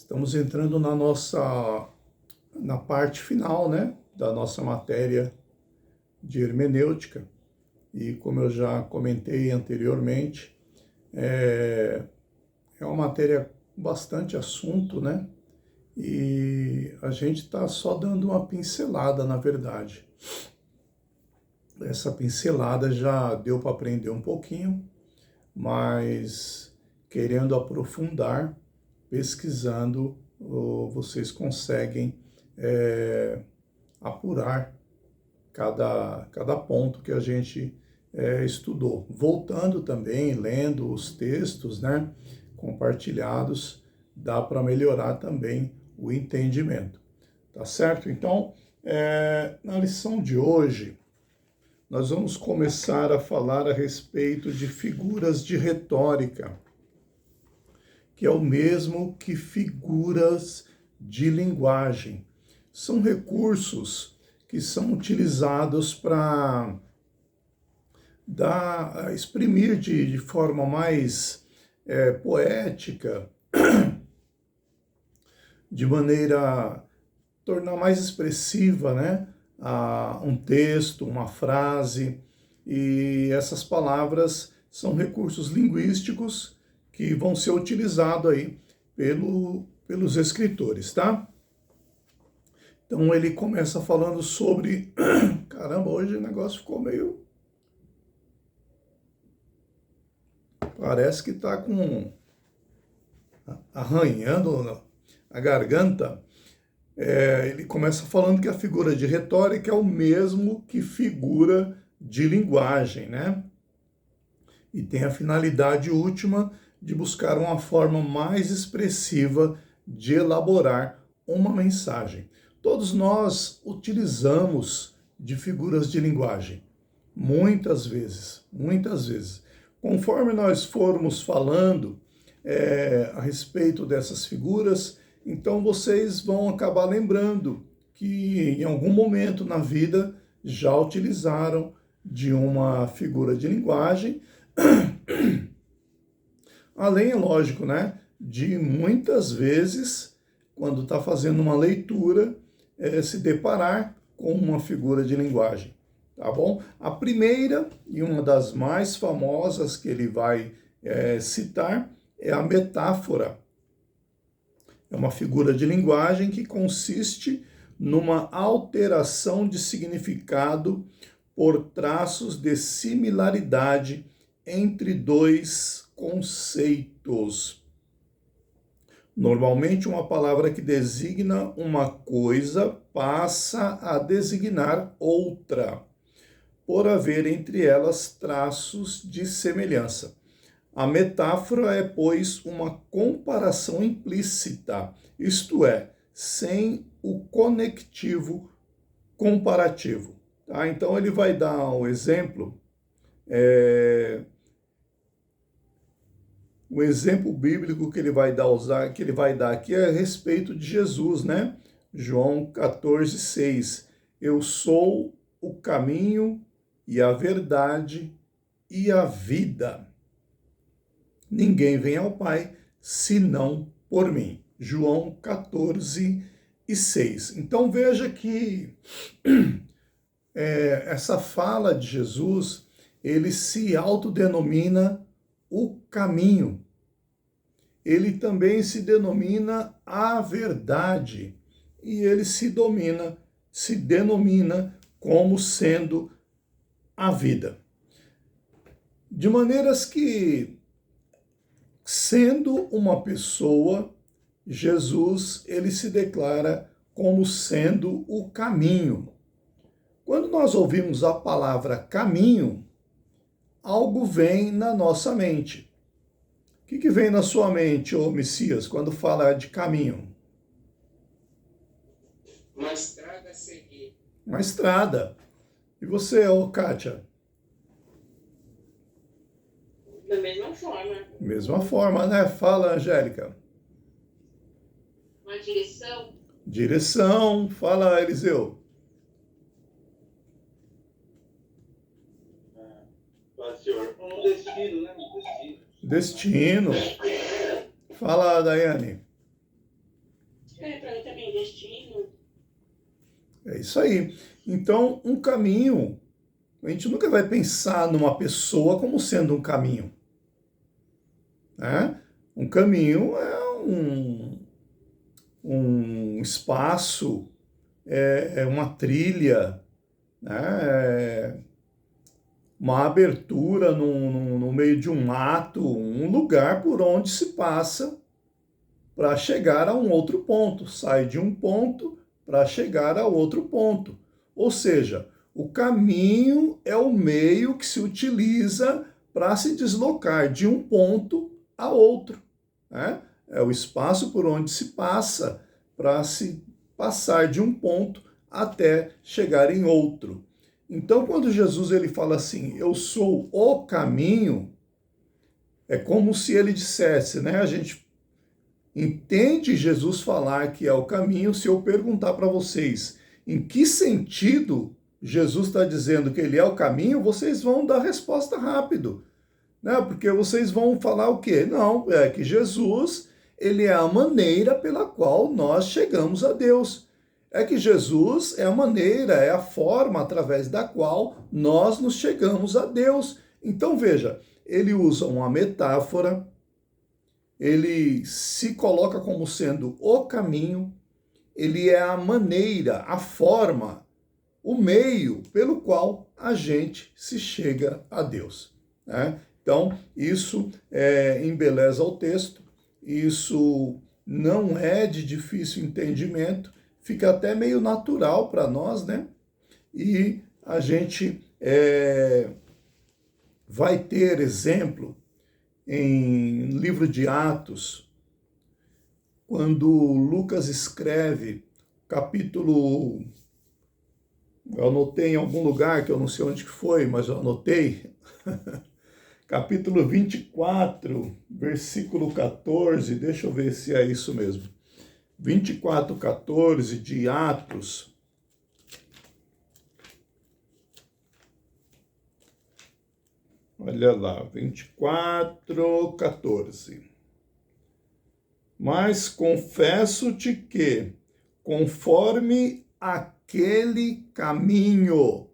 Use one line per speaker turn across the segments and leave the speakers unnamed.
Estamos entrando na parte final, né, da nossa matéria de hermenêutica. E como eu já comentei anteriormente, é uma matéria com bastante assunto, né? E a gente está só dando uma pincelada, na verdade. Essa pincelada já deu para aprender um pouquinho, mas querendo aprofundar, pesquisando, vocês conseguem apurar cada ponto que a gente estudou. Voltando também, lendo os textos, né, compartilhados, dá para melhorar também o entendimento. Tá certo? Então, na lição de hoje, nós vamos começar a falar a respeito de figuras de retórica, que é o mesmo que figuras de linguagem. São recursos que são utilizados para exprimir de forma mais poética, de maneira tornar mais expressiva, né, um texto, uma frase, e essas palavras são recursos linguísticos que vão ser utilizados aí pelos escritores, tá? Então ele começa falando sobre... Caramba, hoje o negócio ficou meio... Parece que tá arranhando a garganta. Ele começa falando que a figura de retórica é o mesmo que figura de linguagem, né? E tem a finalidade última de buscar uma forma mais expressiva de elaborar uma mensagem. Todos nós utilizamos de figuras de linguagem, muitas vezes, muitas vezes. Conforme nós formos falando a respeito dessas figuras, então vocês vão acabar lembrando que em algum momento na vida já utilizaram de uma figura de linguagem, além, é lógico, né, de muitas vezes, quando está fazendo uma leitura, se deparar com uma figura de linguagem, tá bom? A primeira e uma das mais famosas que ele vai citar é a metáfora. É uma figura de linguagem que consiste numa alteração de significado por traços de similaridade entre dois conceitos. Normalmente, uma palavra que designa uma coisa passa a designar outra, por haver entre elas traços de semelhança. A metáfora é, pois, uma comparação implícita, isto é, sem o conectivo comparativo. Tá? Então, ele vai dar um exemplo. O exemplo bíblico que ele vai dar aqui é a respeito de Jesus, né? João 14:6. Eu sou o caminho e a verdade e a vida. Ninguém vem ao Pai senão por mim. João 14:6. Então veja que essa fala de Jesus, ele se autodenomina o caminho. Ele também se denomina a verdade. E ele se denomina como sendo a vida. De maneiras que, sendo uma pessoa, Jesus, ele se declara como sendo o caminho. Quando nós ouvimos a palavra caminho, algo vem na nossa mente. O que vem na sua mente, ô Messias, quando fala de caminho?
Uma estrada a seguir.
Uma estrada. E você, ô Kátia?
Da mesma forma.
Mesma forma, né? Fala, Angélica.
Uma direção.
Direção. Fala, Eliseu.
Senhor, um destino, né?
Destino. Fala, Daiane.
Para mim também, destino.
É isso aí. Então, um caminho, a gente nunca vai pensar numa pessoa como sendo um caminho, né? Um caminho é um espaço, é uma trilha, né? Uma abertura no meio de um mato, um lugar por onde se passa para chegar a um outro ponto, sai de um ponto para chegar a outro ponto. Ou seja, o caminho é o meio que se utiliza para se deslocar de um ponto a outro, né? É o espaço por onde se passa para se passar de um ponto até chegar em outro. Então, quando Jesus ele fala assim, eu sou o caminho, é como se ele dissesse, né? A gente entende Jesus falar que é o caminho se eu perguntar para vocês em que sentido Jesus está dizendo que ele é o caminho, vocês vão dar resposta rápido, né? Porque vocês vão falar o quê? Não, é que Jesus, ele é a maneira pela qual nós chegamos a Deus. É que Jesus é a maneira, é a forma através da qual nós nos chegamos a Deus. Então veja, ele usa uma metáfora, ele se coloca como sendo o caminho, ele é a maneira, a forma, o meio pelo qual a gente se chega a Deus, né? Então, isso embeleza o texto, isso não é de difícil entendimento, fica até meio natural para nós, né? E a gente vai ter exemplo em livro de Atos, quando Lucas escreve, capítulo, eu anotei em algum lugar, que eu não sei onde que foi, mas eu anotei, capítulo 24, versículo 14, deixa eu ver se é isso mesmo, 24, 14 de Atos. Olha lá, 24, 14. Mas confesso-te que, conforme aquele caminho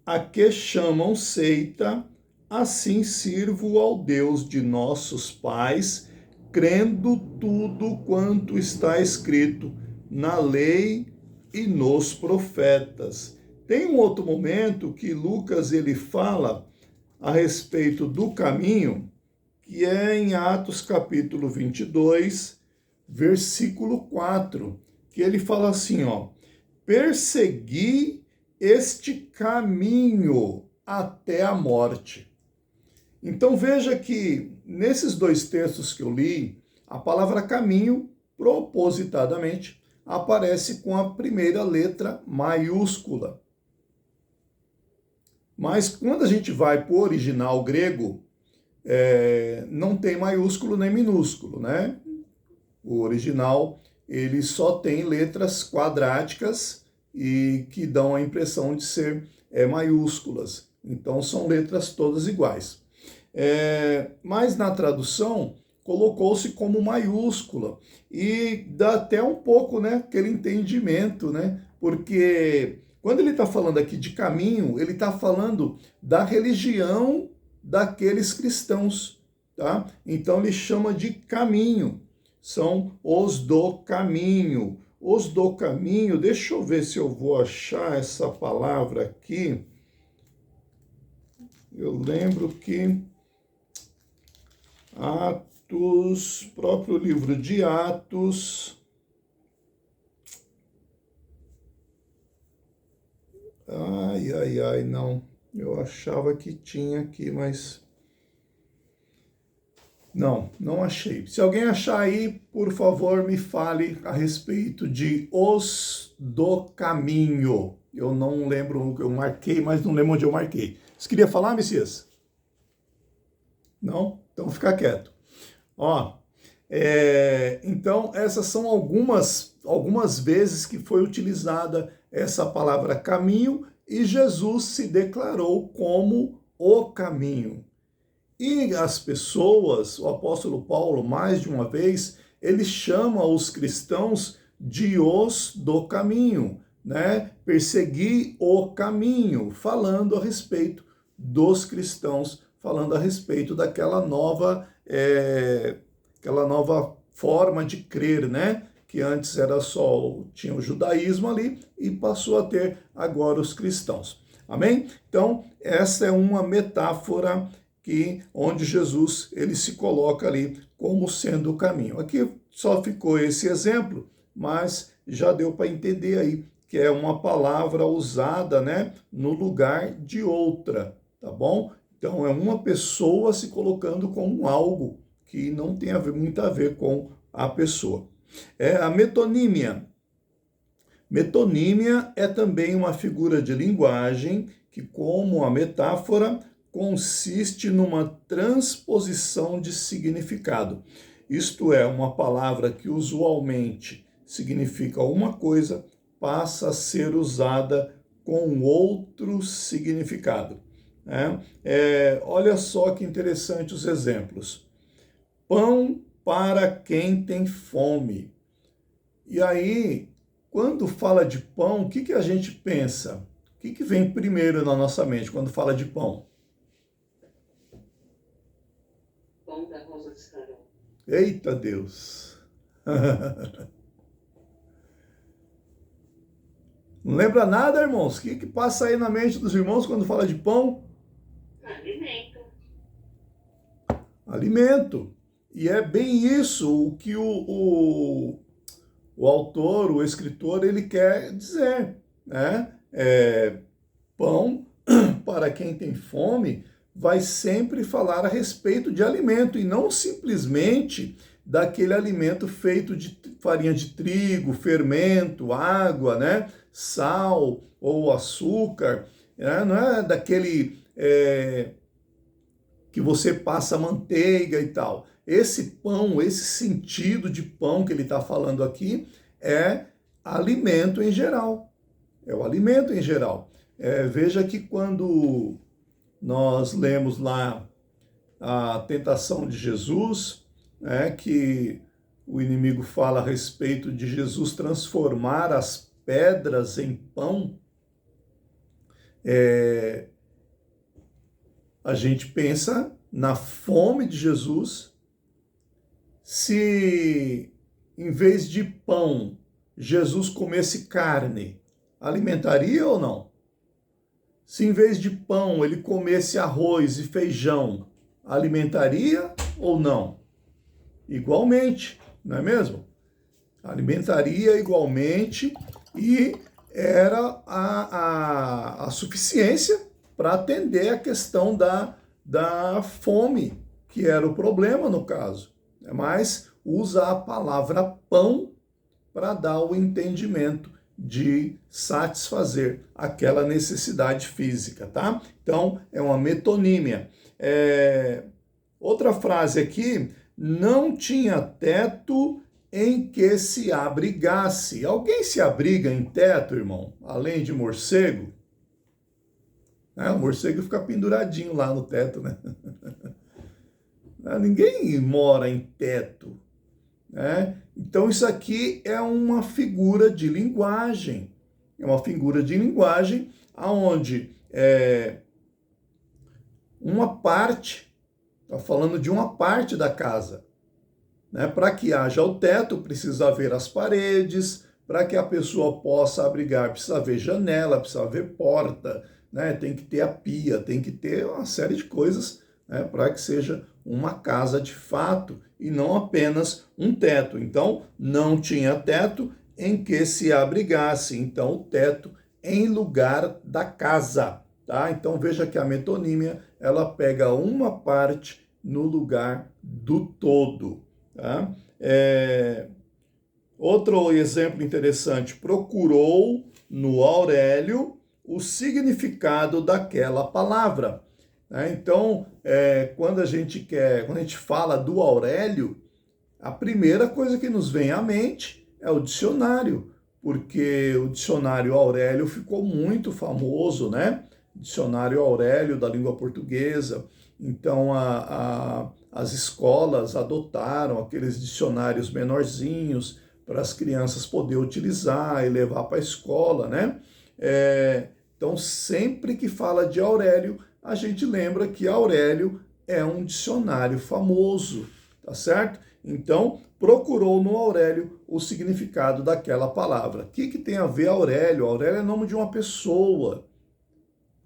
a que chamam seita, assim sirvo ao Deus de nossos pais, crendo tudo quanto está escrito na lei e nos profetas. Tem um outro momento que Lucas ele fala a respeito do caminho, que é em Atos capítulo 22, versículo 4, que ele fala assim, ó, persegui este caminho até a morte. Então veja que nesses dois textos que eu li, a palavra caminho, propositadamente, aparece com a primeira letra maiúscula. Mas quando a gente vai para o original grego, não tem maiúsculo nem minúsculo, né? O original, ele só tem letras quadráticas e que dão a impressão de ser maiúsculas. Então, são letras todas iguais. Mas na tradução, colocou-se como maiúscula. E dá até um pouco, né, aquele entendimento, né? Porque quando ele está falando aqui de caminho, ele está falando da religião daqueles cristãos, tá? Então ele chama de caminho, são os do caminho. Os do caminho, deixa eu ver se eu vou achar essa palavra aqui. Eu lembro que Atos, próprio livro de Atos, não. Eu achava que tinha aqui, mas não achei. Se alguém achar aí, por favor, me fale a respeito de os do caminho. Eu não lembro, eu marquei, mas não lembro onde eu marquei. Você queria falar, Messias? Não? Então fica quieto. Ó, então essas são algumas vezes que foi utilizada essa palavra caminho e Jesus se declarou como o caminho. E as pessoas, o apóstolo Paulo, mais de uma vez, ele chama os cristãos de os do caminho, né? Persegui o caminho, falando a respeito dos cristãos, falando a respeito daquela nova forma de crer, né? Que antes era só, tinha o judaísmo ali e passou a ter agora os cristãos. Amém? Então, essa é uma metáfora onde Jesus ele se coloca ali como sendo o caminho. Aqui só ficou esse exemplo, mas já deu para entender aí que é uma palavra usada, né, no lugar de outra, tá bom? Então, é uma pessoa se colocando como algo que não tem muito a ver com a pessoa. A metonímia. Metonímia é também uma figura de linguagem que, como a metáfora, consiste numa transposição de significado. Isto é, uma palavra que usualmente significa uma coisa, passa a ser usada com outro significado. Olha só que interessante os exemplos. Pão para quem tem fome. E aí, quando fala de pão, o que a gente pensa? O que vem primeiro na nossa mente quando fala de pão?
Pão da Rosa de Saron.
Eita Deus! Não lembra nada, irmãos? O que passa aí na mente dos irmãos quando fala de pão?
Alimento.
Alimento. E é bem isso o que o autor, o escritor, ele quer dizer, né? Pão, para quem tem fome, vai sempre falar a respeito de alimento e não simplesmente daquele alimento feito de farinha de trigo, fermento, água, né? Sal ou açúcar, né? Não é daquele que você passa manteiga e tal. Esse pão, esse sentido de pão que ele está falando aqui é alimento em geral. É o alimento em geral. Veja que quando nós lemos lá a tentação de Jesus, que o inimigo fala a respeito de Jesus transformar as pedras em pão, a gente pensa na fome de Jesus. Se em vez de pão Jesus comesse carne, alimentaria ou não? Se em vez de pão ele comesse arroz e feijão, alimentaria ou não? Igualmente, não é mesmo? Alimentaria igualmente e era a suficiência para atender a questão da fome, que era o problema no caso. Mas usa a palavra pão para dar o entendimento de satisfazer aquela necessidade física, tá? Então, é uma metonímia. Outra frase aqui, não tinha teto em que se abrigasse. Alguém se abriga em teto, irmão? Além de morcego? O morcego fica penduradinho lá no teto, né? Ninguém mora em teto, né? Então isso aqui é uma figura de linguagem. É uma figura de linguagem onde uma parte, está falando de uma parte da casa. Né? Para que haja o teto, precisa haver as paredes. Para que a pessoa possa abrigar, precisa haver janela, precisa haver porta, né? Tem que ter a pia, tem que ter uma série de coisas, né? Para que seja uma casa de fato e não apenas um teto. Então, não tinha teto em que se abrigasse. Então, o teto em lugar da casa, tá? Então, veja que a metonímia, ela pega uma parte no lugar do todo, tá? Outro exemplo interessante, procurou no Aurélio o significado daquela palavra. Então, quando a gente fala do Aurélio, a primeira coisa que nos vem à mente é o dicionário, porque o dicionário Aurélio ficou muito famoso, né? Dicionário Aurélio da língua portuguesa. Então, as escolas adotaram aqueles dicionários menorzinhos para as crianças poderem utilizar e levar para a escola, né? Então, sempre que fala de Aurélio, a gente lembra que Aurélio é um dicionário famoso, tá certo? Então, procurou no Aurélio o significado daquela palavra. O que tem a ver Aurélio? Aurélio é nome de uma pessoa,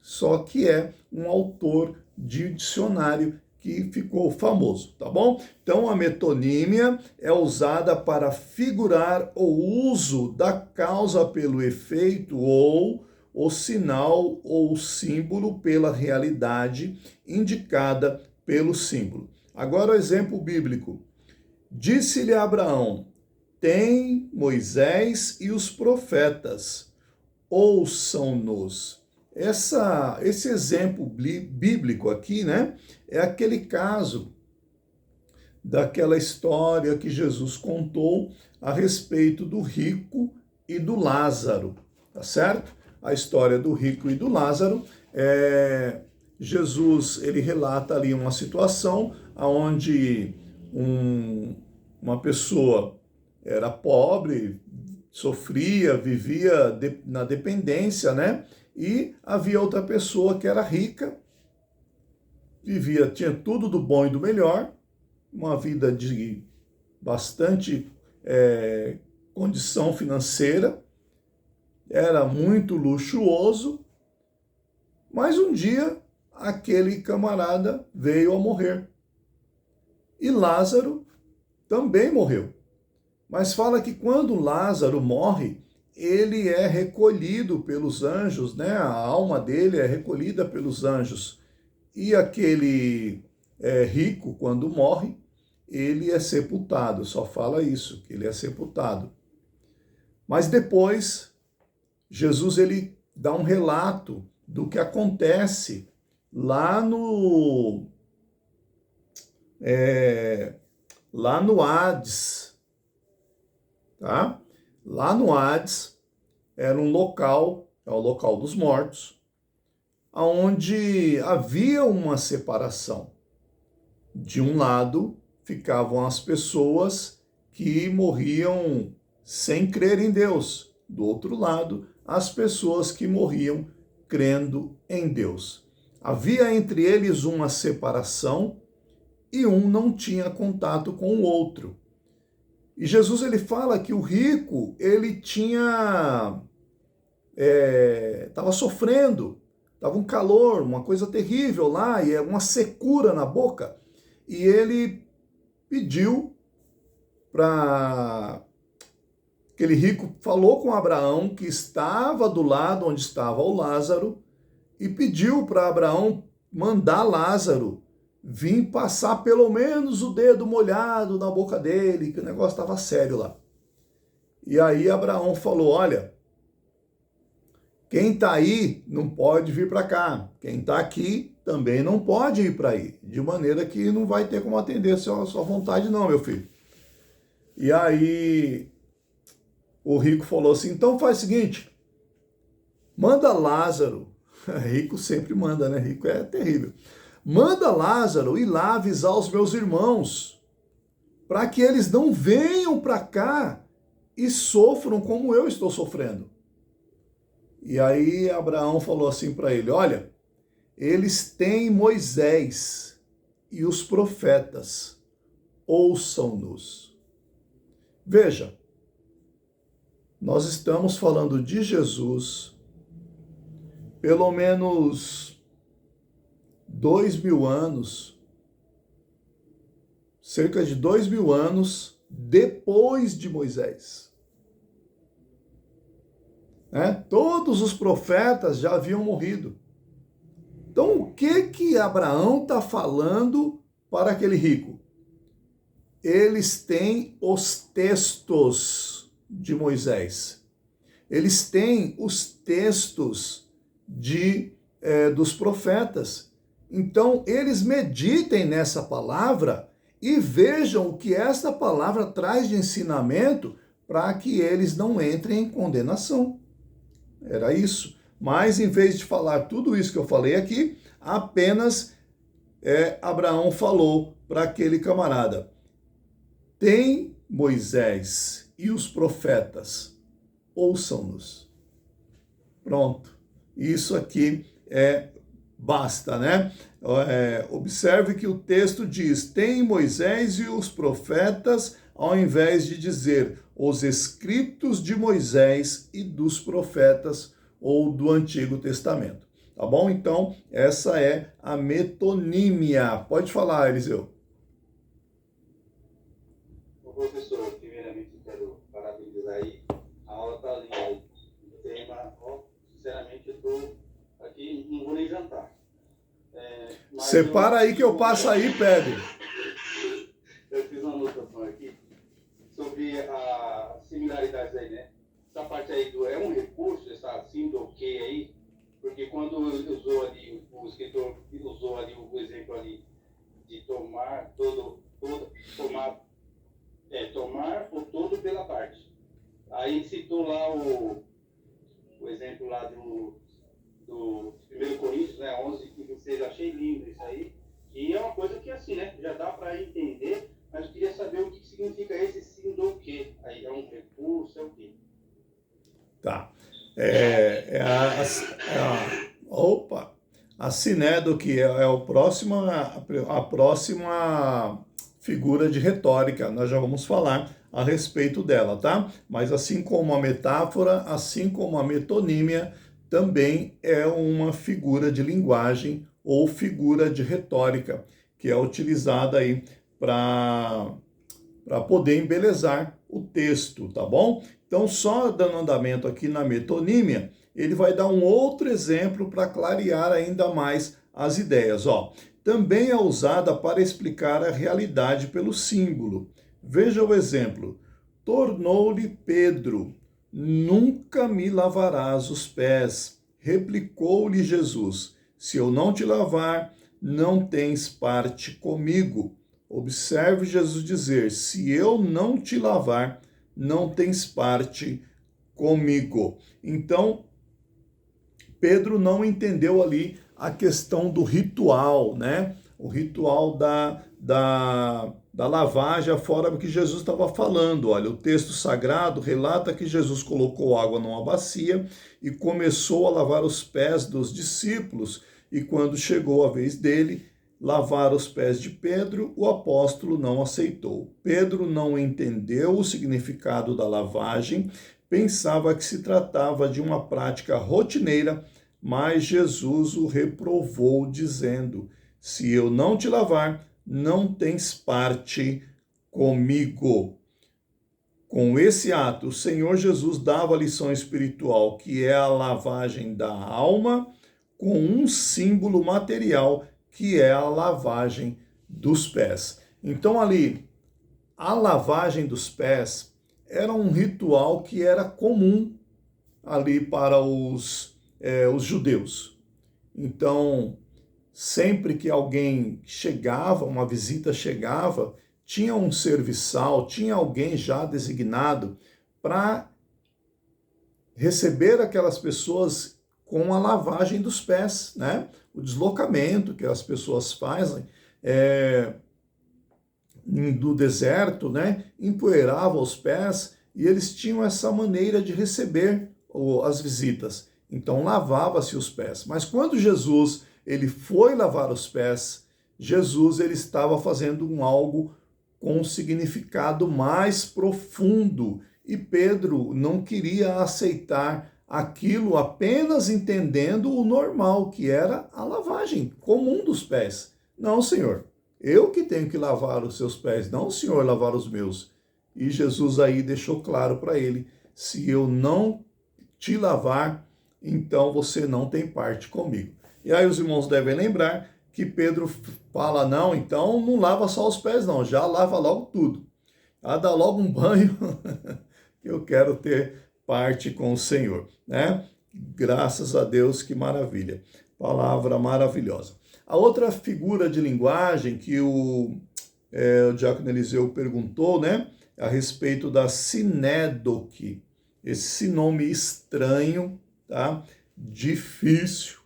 só que é um autor de dicionário que ficou famoso, tá bom? Então, a metonímia é usada para figurar o uso da causa pelo efeito ou o sinal ou o símbolo pela realidade indicada pelo símbolo. Agora o exemplo bíblico. Disse-lhe Abraão: tem Moisés e os profetas, ouçam-nos. Esse exemplo bíblico aqui, né, é aquele caso daquela história que Jesus contou a respeito do rico e do Lázaro, tá certo? A história do rico e do Lázaro, Jesus, ele relata ali uma situação onde uma pessoa era pobre, sofria, vivia na dependência, né? E havia outra pessoa que era rica, tinha tudo do bom e do melhor, uma vida de bastante condição financeira, era muito luxuoso, mas um dia aquele camarada veio a morrer. E Lázaro também morreu. Mas fala que quando Lázaro morre, ele é recolhido pelos anjos, né? A alma dele é recolhida pelos anjos. E aquele rico, quando morre, ele é sepultado. Só fala isso, que ele é sepultado. Mas depois, Jesus ele dá um relato do que acontece lá no Hades, tá? Lá no Hades era um local, é o local dos mortos, onde havia uma separação. De um lado ficavam as pessoas que morriam sem crer em Deus. Do outro lado, as pessoas que morriam crendo em Deus. Havia entre eles uma separação e um não tinha contato com o outro. E Jesus ele fala que o rico, ele estava sofrendo, estava um calor, uma coisa terrível lá, e uma secura na boca. E ele pediu para... Aquele rico falou com Abraão, que estava do lado onde estava o Lázaro, e pediu para Abraão mandar Lázaro vir passar pelo menos o dedo molhado na boca dele, que o negócio estava sério lá. E aí Abraão falou, olha, quem está aí não pode vir para cá, quem está aqui também não pode ir para aí, de maneira que não vai ter como atender a sua vontade não, meu filho. E aí o rico falou assim, então faz o seguinte, manda Lázaro, rico sempre manda, né? Rico é terrível. Manda Lázaro ir lá avisar os meus irmãos, para que eles não venham para cá e sofram como eu estou sofrendo. E aí Abraão falou assim para ele, olha, eles têm Moisés e os profetas, ouçam-nos. Veja, nós estamos falando de Jesus, pelo menos 2000 anos, cerca de 2000 anos depois de Moisés. Todos os profetas já haviam morrido. Então, o que Abraão está falando para aquele rico? Eles têm os textos de Moisés. Eles têm os textos dos profetas. Então, eles meditem nessa palavra e vejam o que essa palavra traz de ensinamento para que eles não entrem em condenação. Era isso. Mas, em vez de falar tudo isso que eu falei aqui, apenas Abraão falou para aquele camarada: tem Moisés e os profetas, ouçam-nos. Pronto. Isso aqui basta, né? Observe que o texto diz: tem Moisés e os profetas, ao invés de dizer os escritos de Moisés e dos profetas ou do Antigo Testamento. Tá bom? Então, essa é a metonímia. Pode falar, Eliseu.
Professor, primeiramente quero parabenizar aí. A aula está linda aí. O tema, sinceramente, eu estou aqui, não vou nem jantar.
Separa aí que eu passo aí, Pedro.
Eu fiz uma anotação aqui sobre a similaridade aí, né? Essa parte aí é um recurso, essa sindoque aí, porque quando usou ali, o escritor usou ali o exemplo ali de tomar o todo pela parte. Aí citou lá o exemplo lá do 1 Coríntios, né, 11 e 26, achei lindo isso aí. E é uma coisa que assim, né, já dá para entender, mas eu queria saber o que significa esse sindoque. Aí é um recurso, é o quê?
Tá. A sinédoque é a próxima figura de retórica. Nós já vamos falar a respeito dela, tá? Mas assim como a metáfora, assim como a metonímia, também é uma figura de linguagem ou figura de retórica que é utilizada aí para poder embelezar o texto, tá bom? Então, só dando andamento aqui na metonímia, ele vai dar um outro exemplo para clarear ainda mais as ideias. Ó, também é usada para explicar a realidade pelo símbolo. Veja o exemplo. Tornou-lhe Pedro: nunca me lavarás os pés. Replicou-lhe Jesus: se eu não te lavar, não tens parte comigo. Observe Jesus dizer: se eu não te lavar, não tens parte comigo. Então, Pedro não entendeu ali a questão do ritual, né? O ritual da lavagem, a forma que Jesus estava falando. Olha, o texto sagrado relata que Jesus colocou água numa bacia e começou a lavar os pés dos discípulos. E quando chegou a vez dele lavar os pés de Pedro, o apóstolo não aceitou. Pedro não entendeu o significado da lavagem, pensava que se tratava de uma prática rotineira, mas Jesus o reprovou, dizendo: se eu não te lavar, não tens parte comigo. Com esse ato, o Senhor Jesus dava a lição espiritual, que é a lavagem da alma, com um símbolo material, que é a lavagem dos pés. Então, ali, a lavagem dos pés era um ritual que era comum ali para os judeus. Então, sempre que alguém chegava, uma visita chegava, tinha um serviçal, tinha alguém já designado para receber aquelas pessoas com a lavagem dos pés, né? O deslocamento que as pessoas fazem do deserto, né? Empoeirava os pés e eles tinham essa maneira de receber as visitas. Então lavava-se os pés. Mas quando Jesus ele foi lavar os pés, Jesus ele estava fazendo algo com um significado mais profundo e Pedro não queria aceitar aquilo apenas entendendo o normal, que era a lavagem comum dos pés. Não, Senhor, eu que tenho que lavar os seus pés, não o Senhor lavar os meus. E Jesus aí deixou claro para ele: se eu não te lavar, então você não tem parte comigo. E aí os irmãos devem lembrar que Pedro fala: não, então não lava só os pés não, já lava logo tudo. Dá logo um banho, que eu quero ter parte com o Senhor, né? Graças a Deus, que maravilha. Palavra maravilhosa. A outra figura de linguagem que o diácono Eliseu perguntou, né? A respeito da sinédoque. Esse nome estranho, tá? Difícil.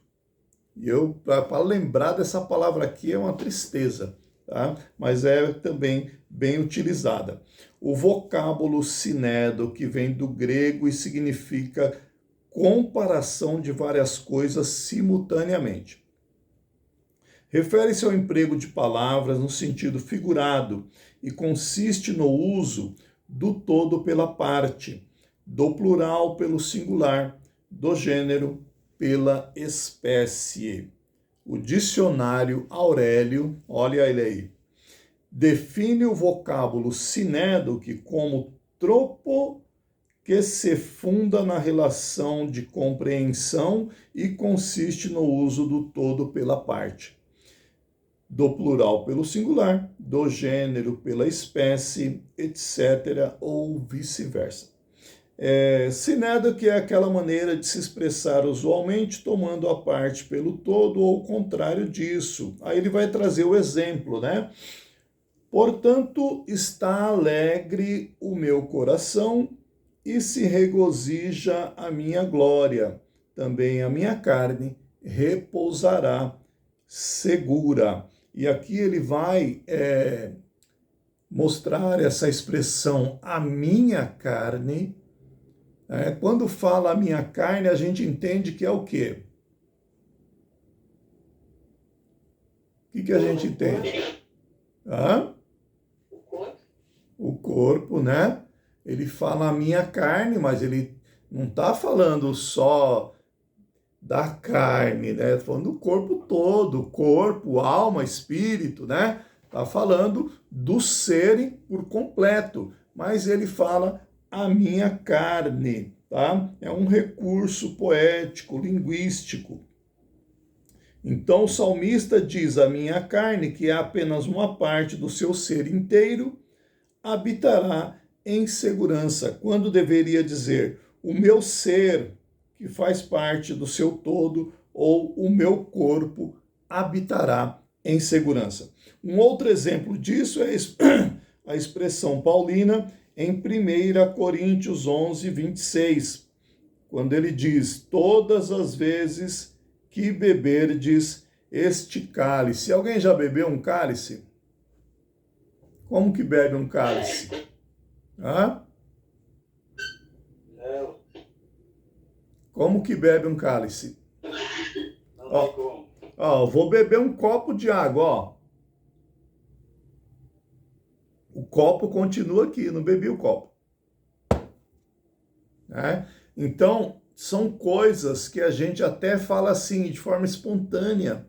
E para lembrar dessa palavra aqui é uma tristeza. tá? Mas é também bem utilizada. O vocábulo sinedo, que vem do grego e significa comparação de várias coisas simultaneamente. Refere-se ao emprego de palavras no sentido figurado e consiste no uso do todo pela parte, do plural pelo singular, do gênero pela espécie. O dicionário Aurélio, olha ele aí, define o vocábulo sinédoque como tropo que se funda na relação de compreensão e consiste no uso do todo pela parte, do plural pelo singular, do gênero pela espécie, etc., ou vice-versa. Sinédoque é aquela maneira de se expressar usualmente, tomando a parte pelo todo ou o contrário disso. Aí ele vai trazer o exemplo, né? Portanto, está alegre o meu coração e se regozija a minha glória. Também a minha carne repousará segura. E aqui ele vai mostrar essa expressão, a minha carne. Quando fala a minha carne, a gente entende que é o quê? O que a gente entende? O corpo, né? Ele fala a minha carne, mas ele não está falando só da carne, né? Está falando do corpo todo, corpo, alma, espírito, né? Está falando do ser por completo, mas ele fala a minha carne, tá? É um recurso poético, linguístico. Então o salmista diz: a minha carne, que é apenas uma parte do seu ser inteiro, habitará em segurança, quando deveria dizer o meu ser, que faz parte do seu todo, ou o meu corpo habitará em segurança. Um outro exemplo disso é a expressão paulina em 1 Coríntios 11, 26, quando ele diz: todas as vezes que beberdes este cálice. Alguém já bebeu um cálice? Como que bebe um cálice? Como que bebe um cálice? Ó, vou beber um copo de água, ó. O copo continua aqui, não bebi o copo. Então, são coisas que a gente até fala assim, de forma espontânea,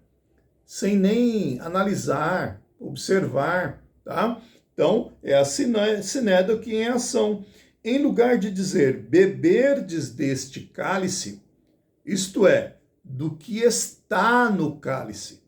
sem nem analisar, observar, tá? Então, é a sinédoque em ação. Em lugar de dizer beberdes deste cálice, isto é, do que está no cálice.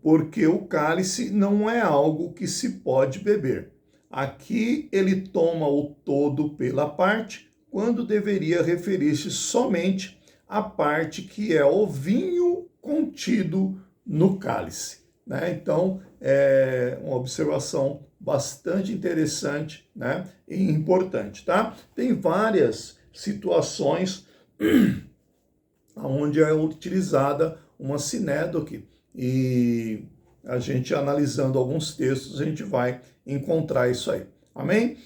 Porque o cálice não é algo que se pode beber. Aqui ele toma o todo pela parte, quando deveria referir-se somente à parte que é o vinho contido no cálice, né? Então, é uma observação bastante interessante, né, e importante, tá? Tem várias situações onde é utilizada uma sinédoque e a gente analisando alguns textos a gente vai encontrar isso aí, amém?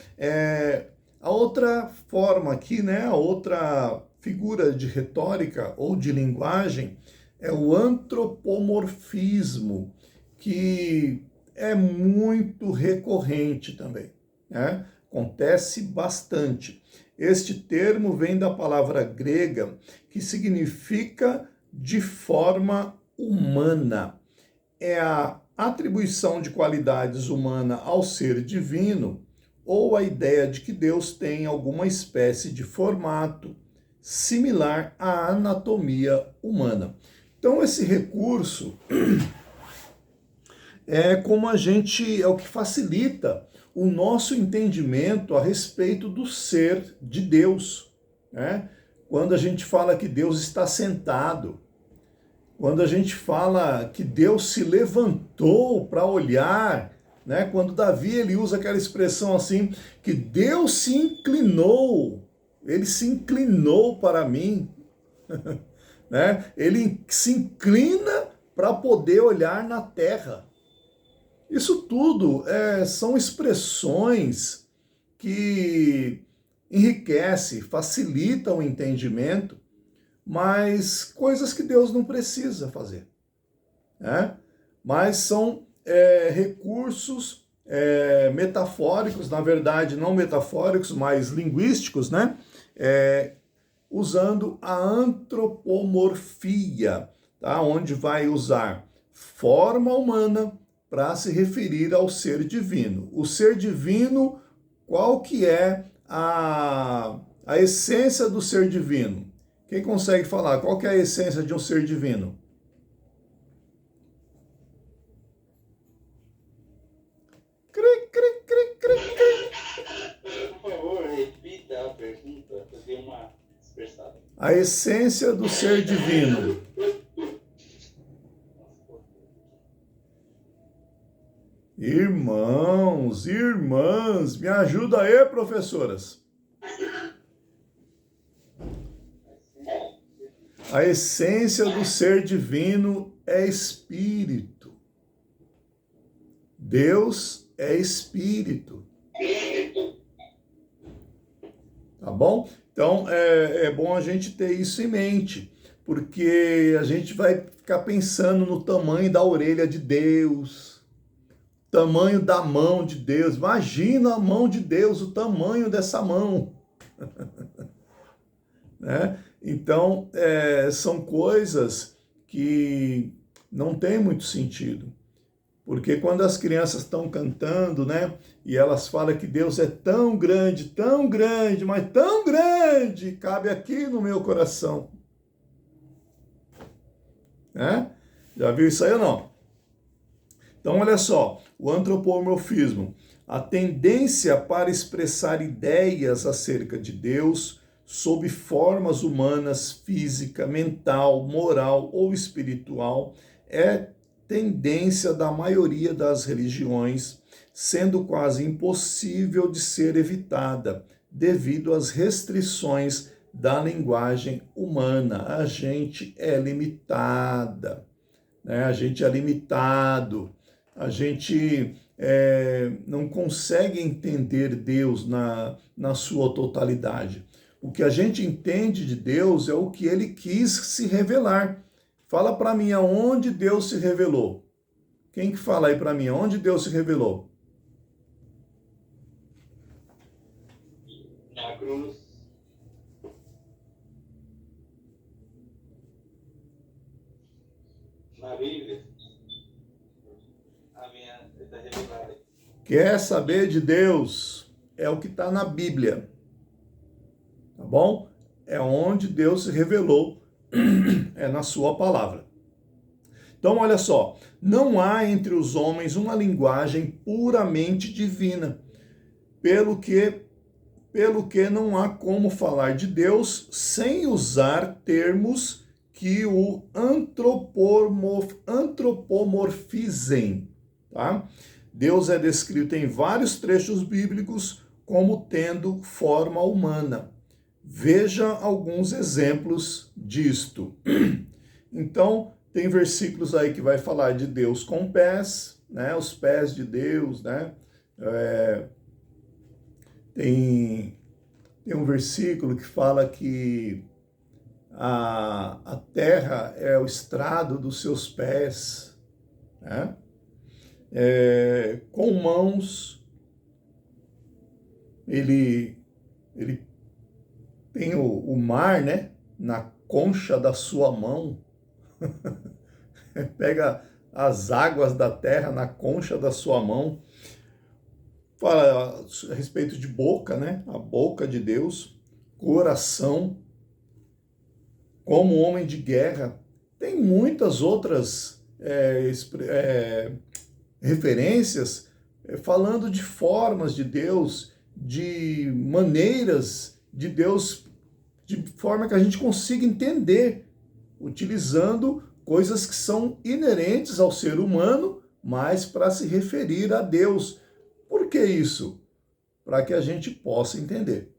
A outra forma aqui, né, a outra figura de retórica ou de linguagem é o antropomorfismo, que é muito recorrente também, né? Acontece bastante. Este termo vem da palavra grega que significa de forma humana. É a atribuição de qualidades humanas ao ser divino ou a ideia de que Deus tem alguma espécie de formato similar à anatomia humana. Então, esse recurso é o que facilita o nosso entendimento a respeito do ser de Deus, né? Quando a gente fala que Deus está sentado, quando a gente fala que Deus se levantou para olhar, né? Quando Davi ele usa aquela expressão assim, que Deus se inclinou, ele se inclinou para mim, né? Ele se inclina para poder olhar na terra. Isso tudo são expressões que enriquecem, facilitam o entendimento, mas coisas que Deus não precisa fazer, né? Mas são recursos metafóricos, na verdade não metafóricos, mas linguísticos, né? Usando a antropomorfia, tá? Onde vai usar forma humana para se referir ao ser divino. O ser divino, qual que é a essência do ser divino? Quem consegue falar? Qual que é a essência de um ser divino?
Por favor, repita a pergunta. Eu dei uma dispersada.
A essência do ser divino. Irmãos, irmãs, me ajuda aí, professoras. A essência do ser divino é espírito. Deus é espírito. Tá bom? Então, é bom a gente ter isso em mente, porque a gente vai ficar pensando no tamanho da orelha de Deus, tamanho da mão de Deus. Imagina a mão de Deus, o tamanho dessa mão. Né? Então, são coisas que não tem muito sentido. Porque quando as crianças estão cantando, né, e elas falam que Deus é tão grande, mas tão grande, cabe aqui no meu coração. Né? Já viu isso aí ou não? Então, olha só, o antropomorfismo, a tendência para expressar ideias acerca de Deus sob formas humanas, física, mental, moral ou espiritual, é tendência da maioria das religiões, sendo quase impossível de ser evitada, devido às restrições da linguagem humana. A gente é limitada, né? A gente é limitado, a gente não consegue entender Deus na sua totalidade. O que a gente entende de Deus é o que ele quis se revelar. Fala para mim aonde Deus se revelou. Quem que fala aí para mim aonde Deus se revelou?
Na cruz. Na Bíblia. A minha está revelada.
Quer saber de Deus? É o que está na Bíblia. Tá bom? É onde Deus se revelou. É na sua palavra. Então, olha só, não há entre os homens uma linguagem puramente divina, pelo que não há como falar de Deus sem usar termos que o antropomorfizem, tá? Deus é descrito em vários trechos bíblicos como tendo forma humana. Veja alguns exemplos disto. Então, tem versículos aí que vai falar de Deus com pés, né? Os pés de Deus, né? Tem um versículo que fala que a terra é o estrado dos seus pés, né? Com mãos, ele tem o mar, né, na concha da sua mão. Pega as águas da terra na concha da sua mão. Fala a respeito de boca, né? A boca de Deus, coração, como homem de guerra. Tem muitas outras referências falando de formas de Deus, de maneiras de Deus, de forma que a gente consiga entender, utilizando coisas que são inerentes ao ser humano, mas para se referir a Deus. Por que isso? Para que a gente possa entender.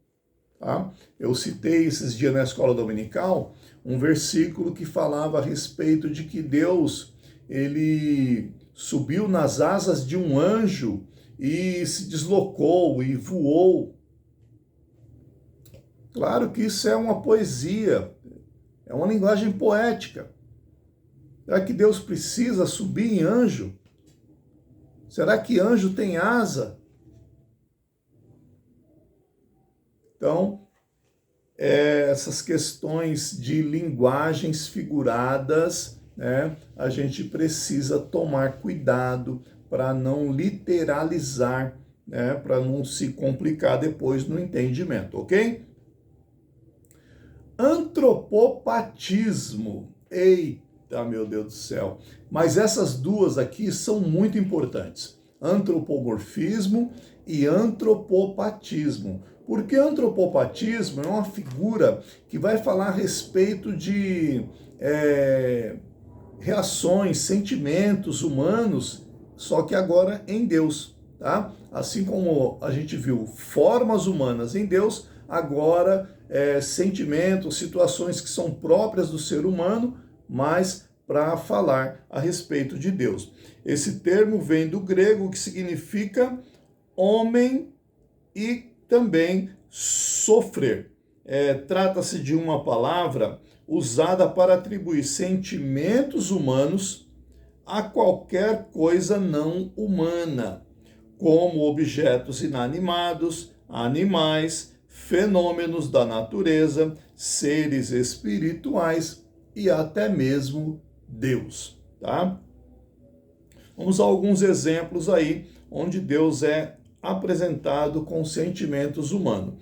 Tá? Eu citei esses dias na escola dominical um versículo que falava a respeito de que Deus, ele subiu nas asas de um anjo e se deslocou e voou. Claro que isso é uma poesia, é uma linguagem poética. Será que Deus precisa subir em anjo? Será que anjo tem asa? Então, essas questões de linguagens figuradas, né, a gente precisa tomar cuidado para não literalizar, né, para não se complicar depois no entendimento, ok? Antropopatismo. Eita, meu Deus do céu. Mas essas duas aqui são muito importantes. Antropomorfismo e antropopatismo. Porque antropopatismo é uma figura que vai falar a respeito de reações, sentimentos humanos, só que agora em Deus, tá? Assim como a gente viu formas humanas em Deus, agora sentimentos, situações que são próprias do ser humano, mas para falar a respeito de Deus. Esse termo vem do grego, que significa homem e também sofrer. Trata-se de uma palavra usada para atribuir sentimentos humanos a qualquer coisa não humana, como objetos inanimados, animais, fenômenos da natureza, seres espirituais e até mesmo Deus, tá? Vamos a alguns exemplos aí onde Deus é apresentado com sentimentos humanos.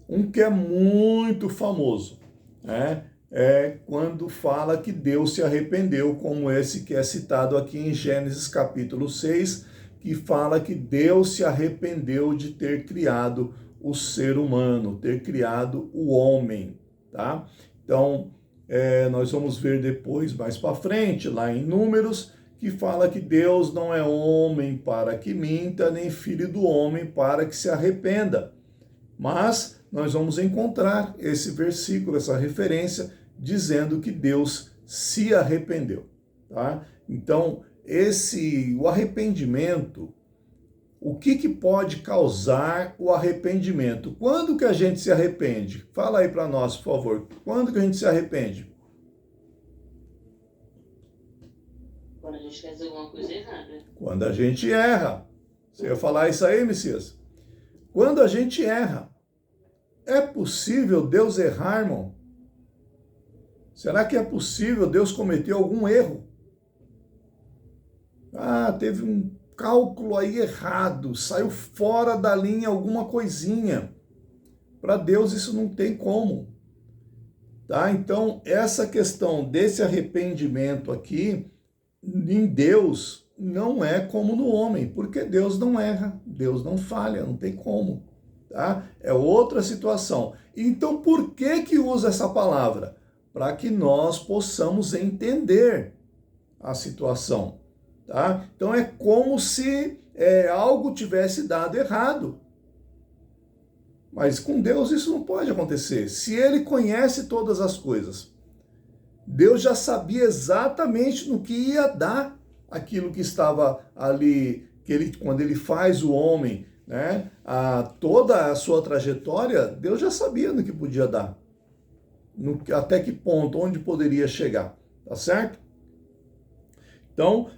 Um que é muito famoso, né? É quando fala que Deus se arrependeu, como esse que é citado aqui em Gênesis capítulo 6, que fala que Deus se arrependeu de ter criado o ser humano, ter criado o homem, tá? Então, nós vamos ver depois, mais para frente, lá em Números, que fala que Deus não é homem para que minta, nem filho do homem para que se arrependa. Mas nós vamos encontrar esse versículo, essa referência, dizendo que Deus se arrependeu, tá? Então, o arrependimento, o que pode causar o arrependimento? Quando que a gente se arrepende? Fala aí para nós, por favor. Quando que a gente se arrepende?
Quando a gente faz alguma coisa errada.
Quando a gente erra. Você ia falar isso aí, Messias? Quando a gente erra. É possível Deus errar, irmão? Será que é possível Deus cometer algum erro? Teve um cálculo aí errado, saiu fora da linha alguma coisinha. Para Deus isso não tem como. Tá? Então, essa questão desse arrependimento aqui, em Deus, não é como no homem, porque Deus não erra, Deus não falha, não tem como. Tá? É outra situação. Então, por que usa essa palavra? Para que nós possamos entender a situação. Tá? Então, é como se algo tivesse dado errado. Mas com Deus isso não pode acontecer. Se Ele conhece todas as coisas, Deus já sabia exatamente no que ia dar aquilo que estava ali, quando Ele faz o homem, né? Toda a sua trajetória, Deus já sabia no que podia dar, até que ponto, onde poderia chegar, tá certo? Então,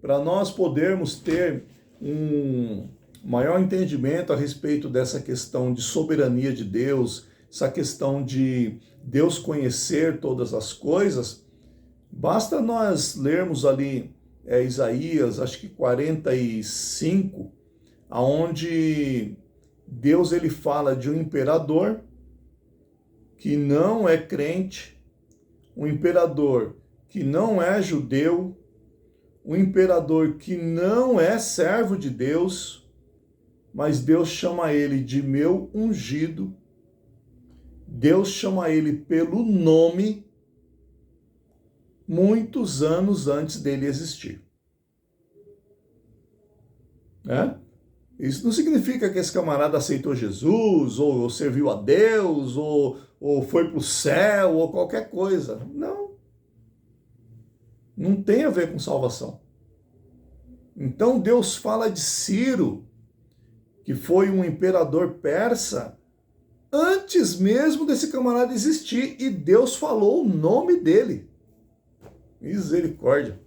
para nós podermos ter um maior entendimento a respeito dessa questão de soberania de Deus, essa questão de Deus conhecer todas as coisas, basta nós lermos ali Isaías, acho que 45, aonde Deus ele fala de um imperador que não é crente, um imperador que não é judeu, um imperador que não é servo de Deus, mas Deus chama ele de meu ungido, Deus chama ele pelo nome, muitos anos antes dele existir. Isso não significa que esse camarada aceitou Jesus, ou serviu a Deus, ou foi para o céu, ou qualquer coisa. Não. Não tem a ver com salvação. Então Deus fala de Ciro, que foi um imperador persa, antes mesmo desse camarada existir, e Deus falou o nome dele. Misericórdia.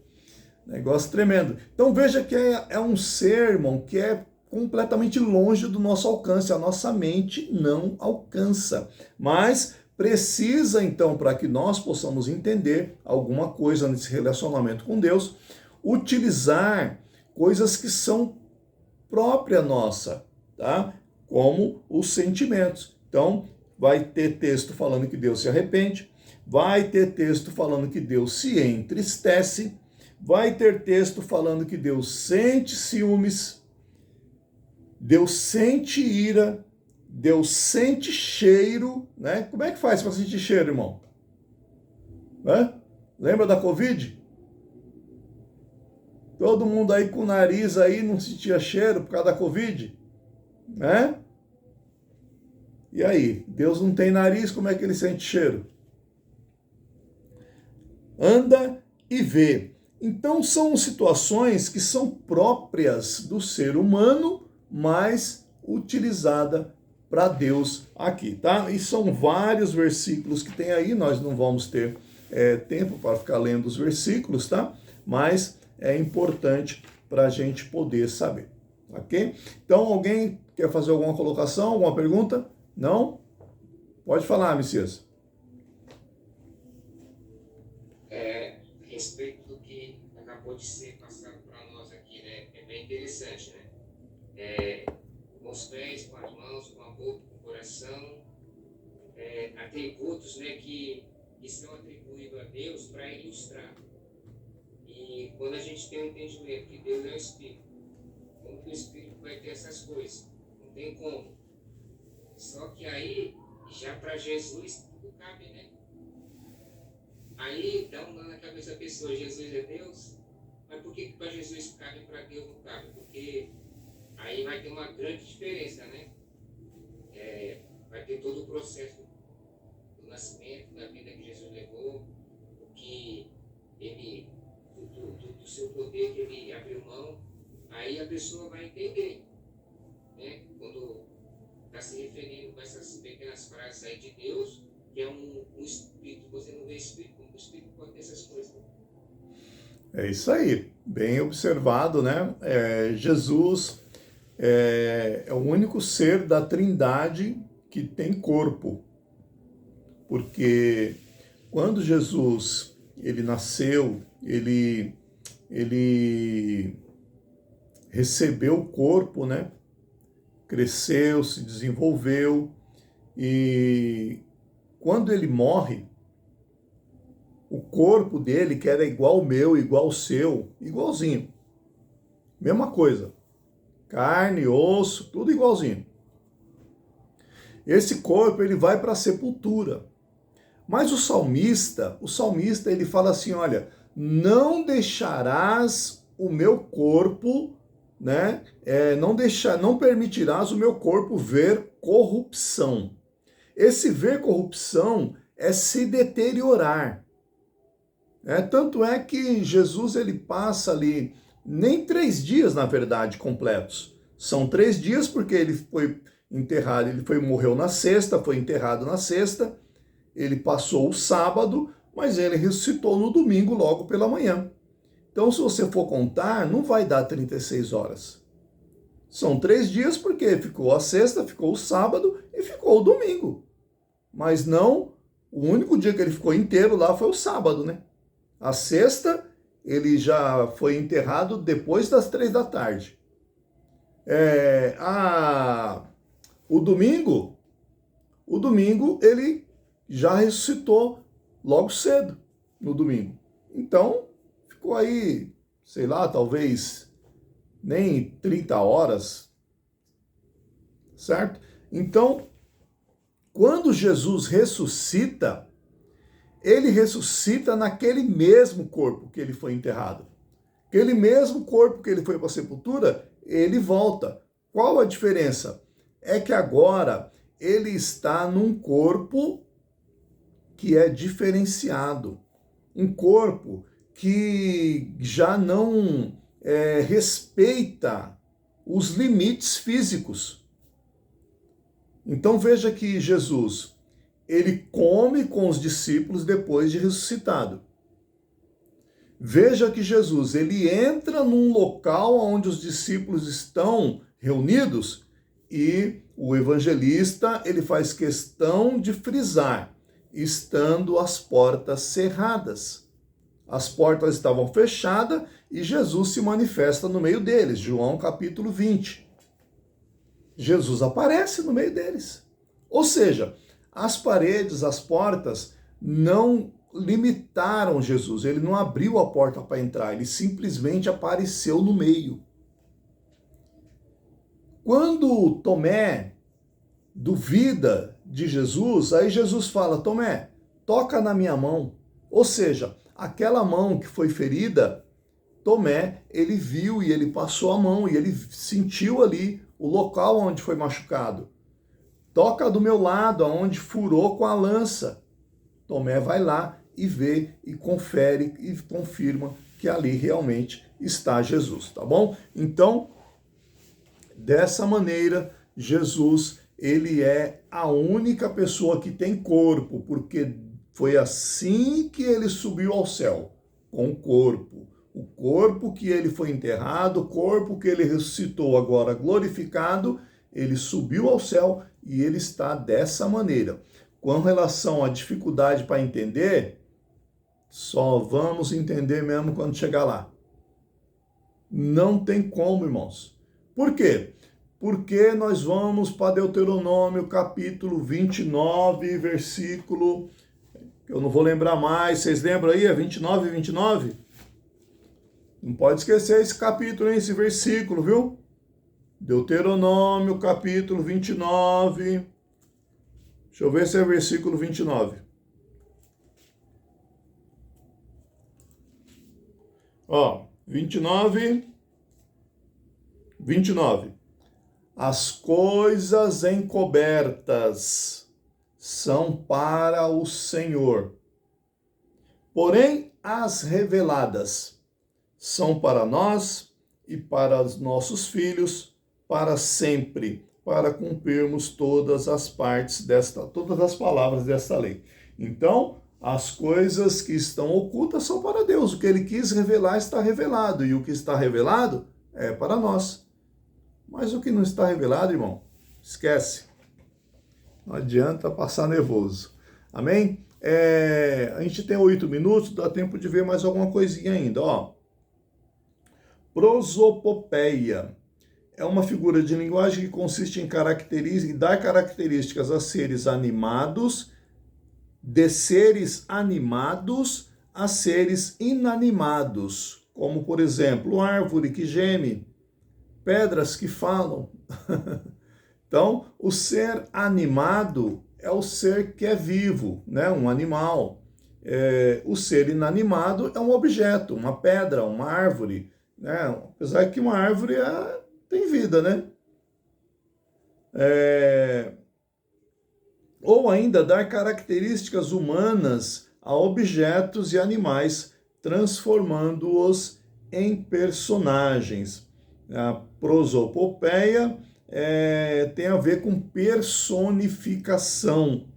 Negócio tremendo. Então veja que é um ser, irmão, que é completamente longe do nosso alcance. A nossa mente não alcança. Mas precisa, então, para que nós possamos entender alguma coisa nesse relacionamento com Deus, utilizar coisas que são própria nossa, tá? Como os sentimentos. Então, vai ter texto falando que Deus se arrepende, vai ter texto falando que Deus se entristece, vai ter texto falando que Deus sente ciúmes, Deus sente ira, Deus sente cheiro, né? Como é que faz para sentir cheiro, irmão? Lembra da Covid? Todo mundo aí com o nariz aí não sentia cheiro por causa da Covid, né? E aí, Deus não tem nariz, como é que ele sente cheiro? Anda e vê. Então são situações que são próprias do ser humano, mas utilizada para Deus aqui, tá? E são vários versículos que tem aí, nós não vamos ter tempo para ficar lendo os versículos, tá? Mas é importante para a gente poder saber, ok? Então, alguém quer fazer alguma colocação, alguma pergunta? Não? Pode falar, Messias.
A respeito do que acabou de ser passado para nós aqui, né? É bem interessante, né? Com os pés, com as mãos, com a boca, com o coração, atributos, né, que são atribuídos a Deus para ilustrar. E quando a gente tem um entendimento que Deus é o Espírito, como que o Espírito vai ter essas coisas? Não tem como. Só que aí, já para Jesus, tudo cabe, né? Aí dá um nó na cabeça da pessoa, Jesus é Deus, mas por que para Jesus cabe e para Deus não cabe? Porque aí vai ter uma grande diferença, né? Vai ter todo o processo do nascimento, da vida que Jesus levou, o que ele, do seu poder que ele abriu mão, aí a pessoa vai entender, né? Quando está se referindo com essas pequenas frases aí de Deus, que é um espírito, você não vê espírito, como o espírito pode ter essas coisas.
É isso aí, bem observado, né? Jesus é o único ser da Trindade que tem corpo, porque quando Jesus ele nasceu, ele recebeu o corpo, né? Cresceu, se desenvolveu, e quando ele morre, o corpo dele, que era igual ao meu, igual ao seu, igualzinho, mesma coisa, carne, osso, tudo igualzinho. Esse corpo ele vai para a sepultura. Mas o salmista ele fala assim, olha, não deixarás o meu corpo, né? Não permitirás o meu corpo ver corrupção. Esse ver corrupção é se deteriorar. Tanto é que Jesus ele passa ali nem 3 dias, na verdade, completos. São 3 dias porque ele foi enterrado, morreu na sexta, foi enterrado na sexta, ele passou o sábado, mas ele ressuscitou no domingo logo pela manhã. Então, se você for contar, não vai dar 36 horas. São 3 dias porque ficou a sexta, ficou o sábado e ficou o domingo. Mas não, o único dia que ele ficou inteiro lá foi o sábado, né? A sexta, ele já foi enterrado depois das 3 da tarde. O domingo, ele já ressuscitou logo cedo, no domingo. Então, ficou aí, sei lá, talvez nem 30 horas, certo? Então, quando Jesus ressuscita, ele ressuscita naquele mesmo corpo que ele foi enterrado. Aquele mesmo corpo que ele foi para a sepultura, ele volta. Qual a diferença? É que agora ele está num corpo que é diferenciado. Um corpo que já não respeita os limites físicos. Então veja que Jesus, ele come com os discípulos depois de ressuscitado. Veja que Jesus, ele entra num local onde os discípulos estão reunidos e o evangelista, ele faz questão de frisar, estando as portas cerradas. As portas estavam fechadas e Jesus se manifesta no meio deles. João capítulo 20. Jesus aparece no meio deles. Ou seja, as paredes, as portas não limitaram Jesus. Ele não abriu a porta para entrar, ele simplesmente apareceu no meio. Quando Tomé duvida de Jesus, aí Jesus fala: Tomé, toca na minha mão. Ou seja, aquela mão que foi ferida, Tomé, ele viu e ele passou a mão e ele sentiu ali o local onde foi machucado. Toca do meu lado, aonde furou com a lança. Tomé vai lá e vê e confere e confirma que ali realmente está Jesus, tá bom? Então, dessa maneira, Jesus, ele é a única pessoa que tem corpo, porque foi assim que ele subiu ao céu, com corpo. O corpo que ele foi enterrado, o corpo que ele ressuscitou agora glorificado, ele subiu ao céu e ele está dessa maneira. Com relação à dificuldade para entender, só vamos entender mesmo quando chegar lá. Não tem como, irmãos. Por quê? Porque nós vamos para Deuteronômio capítulo 29, versículo... Eu não vou lembrar mais, vocês lembram aí? É 29 e 29? Não pode esquecer esse capítulo, esse versículo, viu? Deuteronômio capítulo 29. Deixa eu ver se é versículo 29. Ó, 29. As coisas encobertas são para o Senhor, porém as reveladas são para nós e para os nossos filhos para sempre, para cumprirmos todas as palavras desta lei. Então, as coisas que estão ocultas são para Deus. O que ele quis revelar está revelado, e o que está revelado é para nós. Mas o que não está revelado, irmão, esquece. Não adianta passar nervoso. Amém? A gente tem 8 minutos, dá tempo de ver mais alguma coisinha ainda. Ó. Prosopopeia é uma figura de linguagem que consiste em dar características a seres animados, de seres animados a seres inanimados, como, por exemplo, árvore que geme, pedras que falam. Então, o ser animado é o ser que é vivo, né? Um animal. O ser inanimado é um objeto, uma pedra, uma árvore, né? Apesar que uma árvore tem vida, né? Ou ainda dar características humanas a objetos e animais, transformando-os em personagens. A prosopopeia tem a ver com personificação.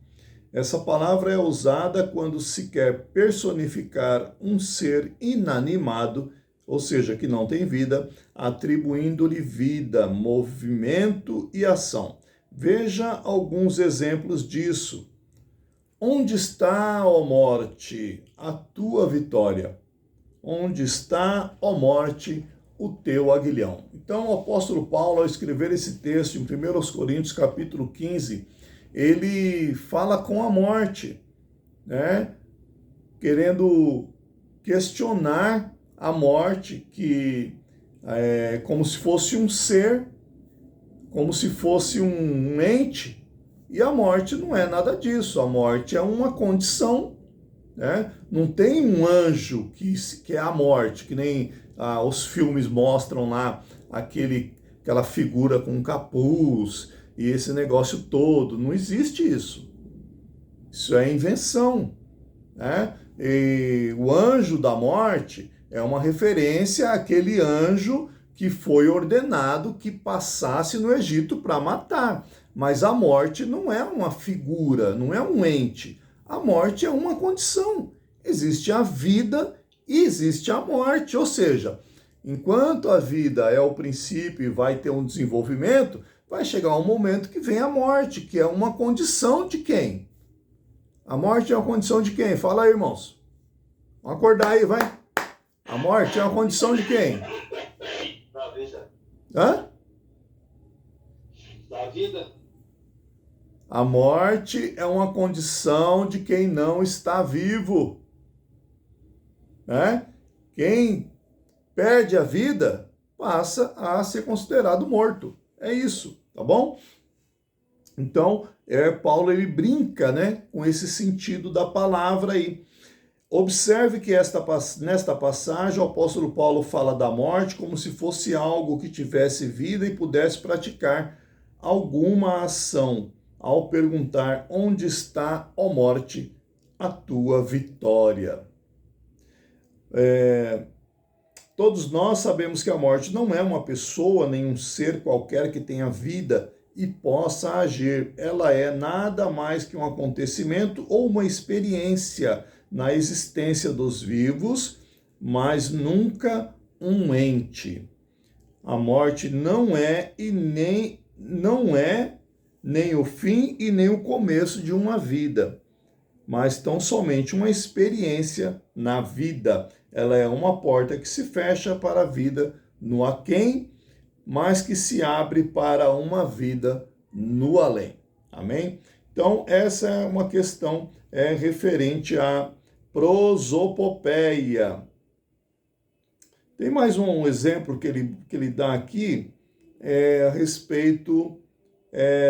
Essa palavra é usada quando se quer personificar um ser inanimado, ou seja, que não tem vida, atribuindo-lhe vida, movimento e ação. Veja alguns exemplos disso. Onde está, ó morte, a tua vitória? Onde está, ó morte, o teu aguilhão? Então, o apóstolo Paulo, ao escrever esse texto em 1 Coríntios, capítulo 15, ele fala com a morte, né? Querendo questionar a morte, que é como se fosse um ser, como se fosse um ente, e a morte não é nada disso. A morte é uma condição, né? Não tem um anjo que é a morte, que nem os filmes mostram lá, aquela figura com um capuz e esse negócio todo. Não existe isso. Isso é invenção, né? E o anjo da morte é uma referência àquele anjo que foi ordenado que passasse no Egito para matar. Mas a morte não é uma figura, não é um ente. A morte é uma condição. Existe a vida e existe a morte. Ou seja, enquanto a vida é o princípio e vai ter um desenvolvimento, vai chegar um momento que vem a morte, que é uma condição de quem? A morte é uma condição de quem? Fala aí, irmãos. Vamos acordar aí, vai. A morte é uma condição de quem?
Da vida.
Hã?
Da vida.
A morte é uma condição de quem não está vivo. Né? Quem perde a vida passa a ser considerado morto. É isso, tá bom? Então, Paulo ele brinca, né, com esse sentido da palavra aí. Observe que nesta passagem o apóstolo Paulo fala da morte como se fosse algo que tivesse vida e pudesse praticar alguma ação, ao perguntar: onde está, ó morte, a tua vitória? Todos nós sabemos que a morte não é uma pessoa, nem um ser qualquer que tenha vida e possa agir. Ela é nada mais que um acontecimento ou uma experiência na existência dos vivos, mas nunca um ente. A morte não é nem o fim e nem o começo de uma vida, mas tão somente uma experiência na vida. Ela é uma porta que se fecha para a vida no aquém, mas que se abre para uma vida no além. Amém? Então, essa é uma questão referente à prosopopeia. Tem mais um exemplo que ele dá aqui a respeito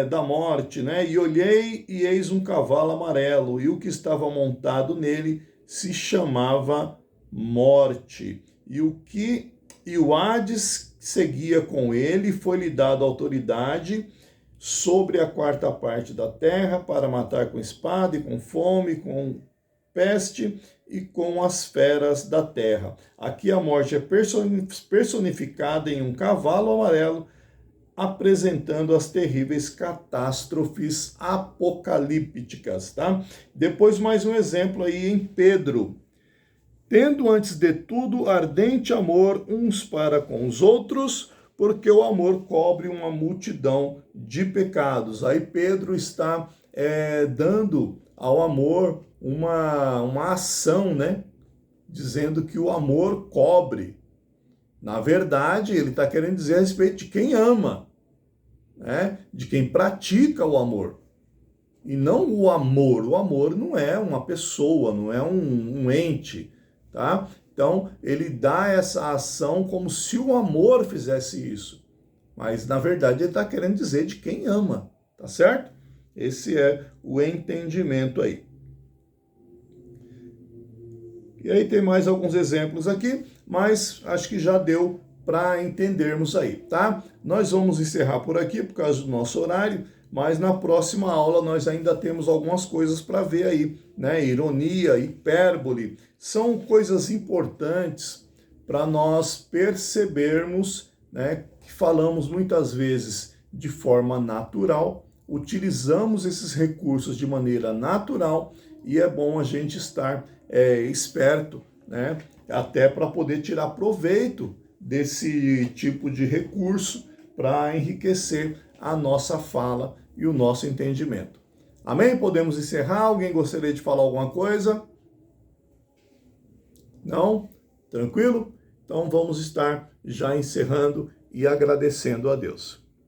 da morte, né? E olhei e eis um cavalo amarelo, e o que estava montado nele se chamava Morte. E o Hades seguia com ele, foi-lhe dado autoridade sobre a quarta parte da terra para matar com espada e com fome, com peste e com as feras da terra. Aqui a morte é personificada em um cavalo amarelo, apresentando as terríveis catástrofes apocalípticas, tá? Depois mais um exemplo aí em Pedro. Tendo antes de tudo ardente amor uns para com os outros, porque o amor cobre uma multidão de pecados. Aí Pedro está dando ao amor uma ação, né? Dizendo que o amor cobre. Na verdade, ele está querendo dizer a respeito de quem ama, né? De quem pratica o amor. E não o amor. O amor não é uma pessoa, não é um ente, tá? Então, ele dá essa ação como se o amor fizesse isso. Mas, na verdade, ele está querendo dizer de quem ama, tá certo? Esse é o entendimento aí. E aí tem mais alguns exemplos aqui, mas acho que já deu para entendermos aí, tá? Nós vamos encerrar por aqui por causa do nosso horário, mas na próxima aula nós ainda temos algumas coisas para ver aí, né? Ironia, hipérbole, são coisas importantes para nós percebermos, né, que falamos muitas vezes de forma natural, utilizamos esses recursos de maneira natural e é bom a gente estar esperto, né, até para poder tirar proveito desse tipo de recurso para enriquecer a nossa fala e o nosso entendimento. Amém? Podemos encerrar? Alguém gostaria de falar alguma coisa? Não? Tranquilo? Então vamos estar já encerrando e agradecendo a Deus.